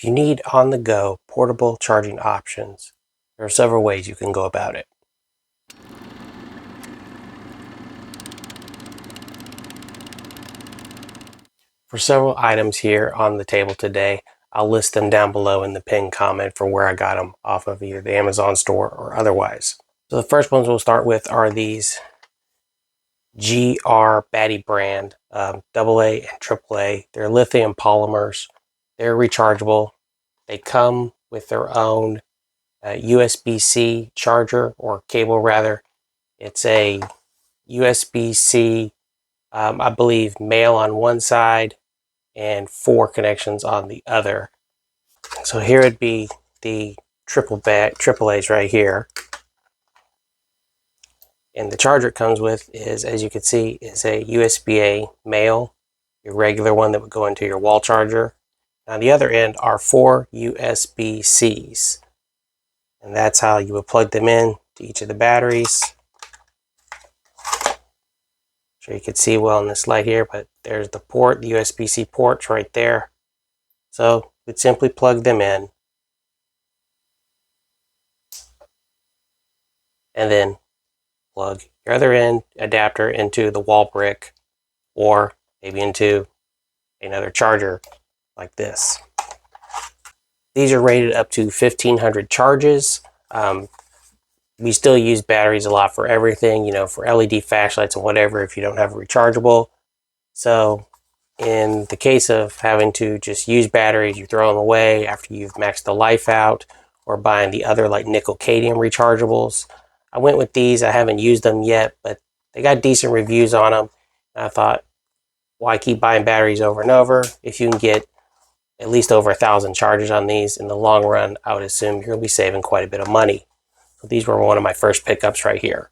If you need on-the-go portable charging options, there are several ways you can go about it. For several items here on the table today, I'll list them down below in the pinned comment for where I got them off of either the Amazon store or otherwise. So the first ones we'll start with are these GR Batty brand, AA and AAA. They're lithium polymers. They're rechargeable. They come with their own USB-C charger or cable rather. It's a USB-C, I believe, male on one side and 4 connections on the other. So here would be the AAAs right here. And the charger it comes with is, as you can see, is a USB-A male, your regular one that would go into your wall charger. On the other end are 4 USB-Cs. And that's how you would plug them in to each of the batteries. Sure you can see well in this light here, but there's the port, the USB-C ports right there. So we'd simply plug them in and then plug your other end adapter into the wall brick or maybe into another charger like this. These are rated up to 1500 charges. We still use batteries a lot for everything, you know, for LED flashlights and whatever if you don't have a rechargeable. So in the case of having to just use batteries, you throw them away after you've maxed the life out, or buying the other like nickel cadmium rechargeables. I went with these. I haven't used them yet, but they got decent reviews on them. And I thought, why keep buying batteries over and over? If you can get at least over 1,000 charges on these in the long run, I would assume you're going to be saving quite a bit of money. So these were one of my first pickups right here.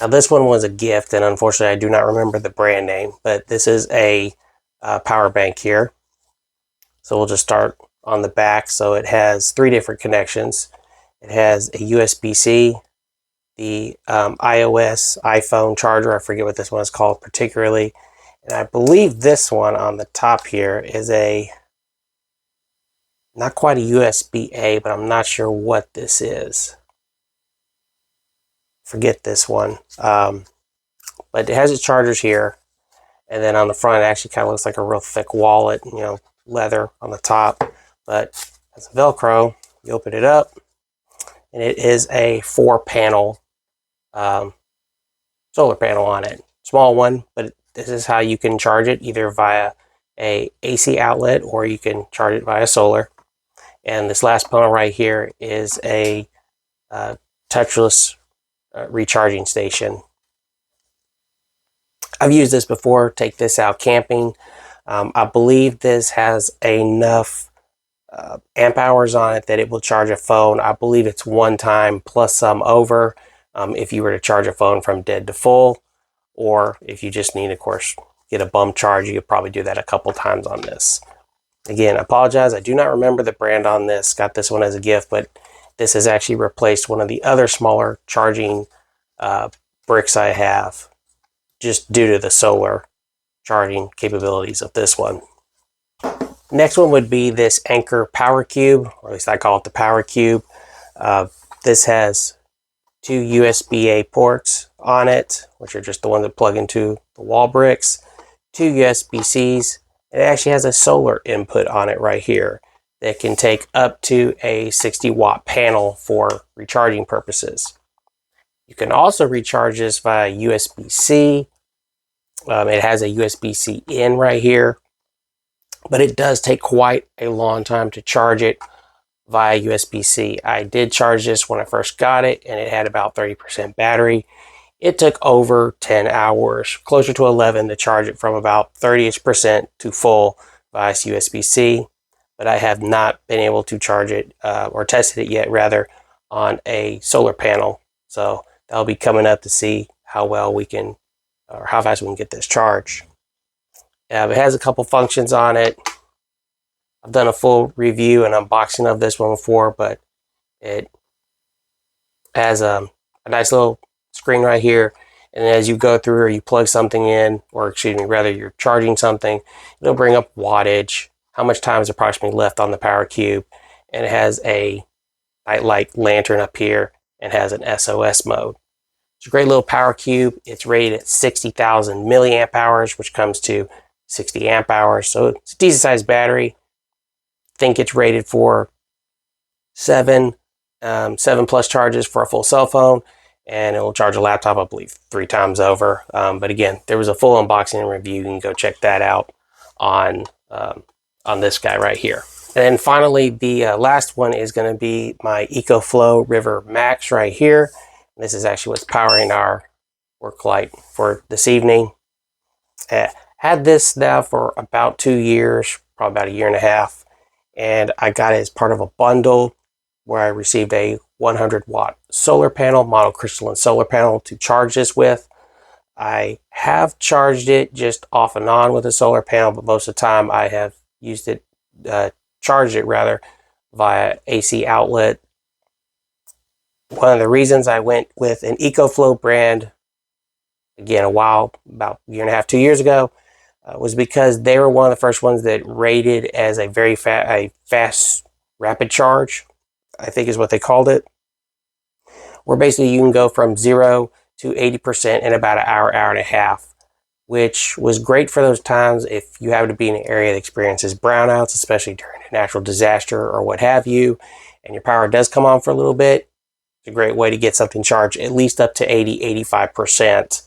Now this one was a gift, and unfortunately I do not remember the brand name, but this is a power bank here. So we'll just start on the back. So it has 3 different connections. It has a USB-C, the iOS iPhone charger. I forget what this one is called particularly. And I believe this one on the top here is not quite a USB-A, but I'm not sure what this is. Forget this one. But it has its chargers here. And then on the front, it actually kind of looks like a real thick wallet, you know, leather on the top. But it's Velcro. You open it up, and it is a 4-panel solar panel on it. Small one, but this is how you can charge it, either via a AC outlet or you can charge it via solar. And this last panel right here is a touchless recharging station. I've used this before. Take this out camping. I believe this has enough amp hours on it that it will charge a phone. I believe it's one time plus some over if you were to charge a phone from dead to full, or if you just need, of course, get a bump charge, you could probably do that a couple times on this. Again, I apologize. I do not remember the brand on this. Got this one as a gift, but this has actually replaced one of the other smaller charging bricks I have, just due to the solar charging capabilities of this one. Next one would be this Anker Power Cube, or at least I call it the Power Cube. This has 2 USB-A ports on it, which are just the ones that plug into the wall bricks, 2 USB-Cs. It actually has a solar input on it right here that can take up to a 60-watt panel for recharging purposes. You can also recharge this via USB-C. It has a USB-C in right here, but it does take quite a long time to charge it via USB-C. I did charge this when I first got it, and it had about 30% battery. It took over 10 hours, closer to 11, to charge it from about 30% to full via USB-C, but I have not been able to charge it, or tested it yet, rather, on a solar panel. So that'll be coming up to see how well we can, or how fast we can get this charged. It has a couple functions on it. I've done a full review and unboxing of this one before, but it has a nice little screen right here, and as you go through or you plug something in, or excuse me, rather you're charging something, it'll bring up wattage, how much time is approximately left on the power cube, and it has a nightlight lantern up here and has an SOS mode. It's a great little power cube. It's rated at 60,000 milliamp hours, which comes to 60 amp hours. So it's a decent sized battery. I think it's rated for seven plus charges for a full cell phone, and it will charge a laptop, I believe, 3 times over. But again, there was a full unboxing and review. You can go check that out on this guy right here. And then finally, the last one is going to be my EcoFlow River Max right here. This is actually what's powering our work light for this evening. Had this now for about 2 years, probably about a year and a half. And I got it as part of a bundle where I received a 100-watt solar panel, monocrystalline solar panel to charge this with. I have charged it just off and on with a solar panel, but most of the time I have used it, charged it rather, via AC outlet. One of the reasons I went with an EcoFlow brand, again, about a year and a half, 2 years ago, was because they were one of the first ones that rated as a very fast rapid charge, I think is what they called it, where basically you can go from 0 to 80% in about an hour, hour and a half, which was great for those times if you happen to be in an area that experiences brownouts, especially during a natural disaster or what have you, and your power does come on for a little bit. It's a great way to get something charged at least up to 80-85%,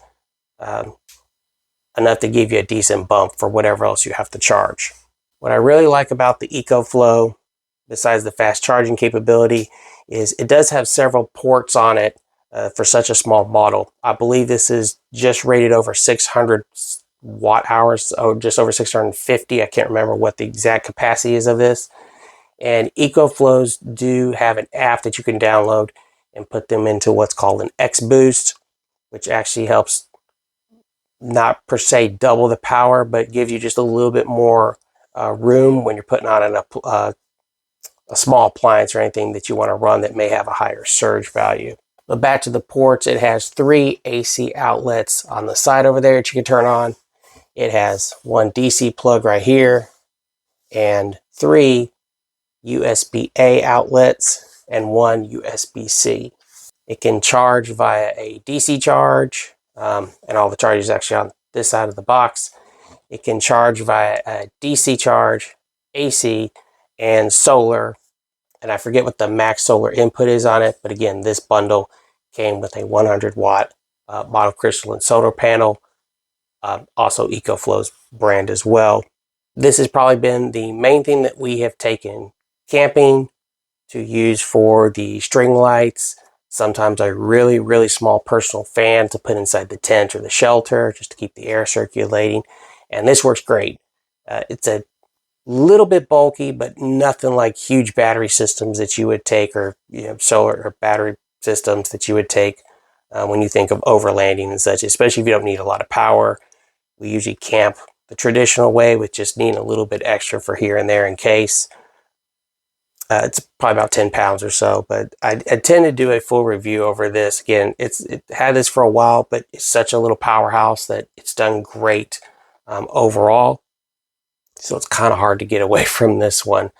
enough to give you a decent bump for whatever else you have to charge. What I really like about the EcoFlow, besides the fast charging capability, is it does have several ports on it for such a small model. I believe this is just rated over 600 watt hours, or just over 650. I can't remember what the exact capacity is of this. And EcoFlows do have an app that you can download and put them into what's called an XBoost, which actually helps not per se double the power, but gives you just a little bit more room when you're putting on a small appliance or anything that you want to run that may have a higher surge value. But back to the ports, it has 3 AC outlets on the side over there that you can turn on. It has 1 DC plug right here and 3 USB-A outlets and 1 USB-C. It can charge via a DC charge, and all the charges actually on this side of the box. It can charge via a DC charge, AC, and solar. And I forget what the max solar input is on it, but again, this bundle came with a 100-watt monocrystalline solar panel, also EcoFlow's brand as well. This has probably been the main thing that we have taken camping to use for the string lights, sometimes a really, really small personal fan to put inside the tent or the shelter just to keep the air circulating. And this works great. It's a little bit bulky, but nothing like huge battery systems that you would take, or solar or battery systems that you would take when you think of overlanding and such, especially if you don't need a lot of power. We usually camp the traditional way with just needing a little bit extra for here and there in case. It's probably about 10 pounds or so, but I tend to do a full review over this. Again, it had this for a while, but it's such a little powerhouse that it's done great overall. So it's kind of hard to get away from this one.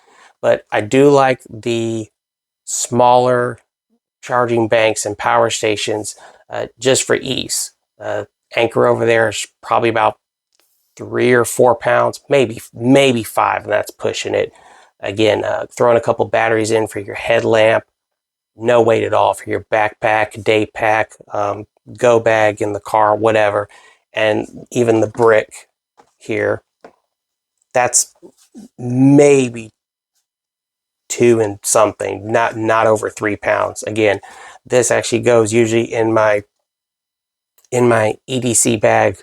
But I do like the smaller charging banks and power stations just for ease. Anchor over there is probably about 3 or 4 pounds, maybe 5, and that's pushing it. Again, throwing a couple batteries in for your headlamp, no weight at all for your backpack, day pack, go bag in the car, whatever. And even the brick here, that's maybe 2 and something, not over 3 pounds. Again, this actually goes usually in my EDC bag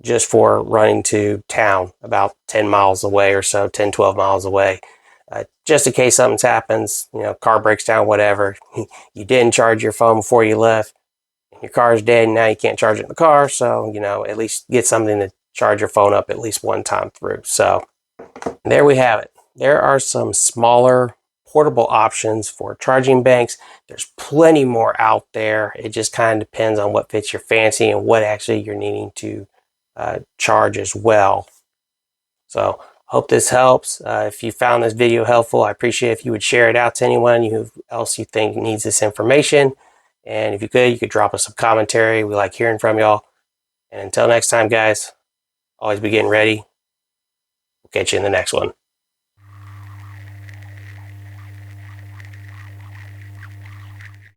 just for running to town about 10 miles away or so, 10, 12 miles away. Just in case something happens, car breaks down, whatever. You didn't charge your phone before you left. Your car's dead and now you can't charge it in the car. So, at least get something to charge your phone up at least one time through. So there we have it. There are some smaller portable options for charging banks. There's plenty more out there. It just kind of depends on what fits your fancy and what actually you're needing to charge as well. So Hope this helps. If you found this video helpful, I appreciate if you would share it out to anyone else you think needs this information. And if you could drop us some commentary. We like hearing from y'all. And until next time, guys, always be getting ready. We'll catch you in the next one.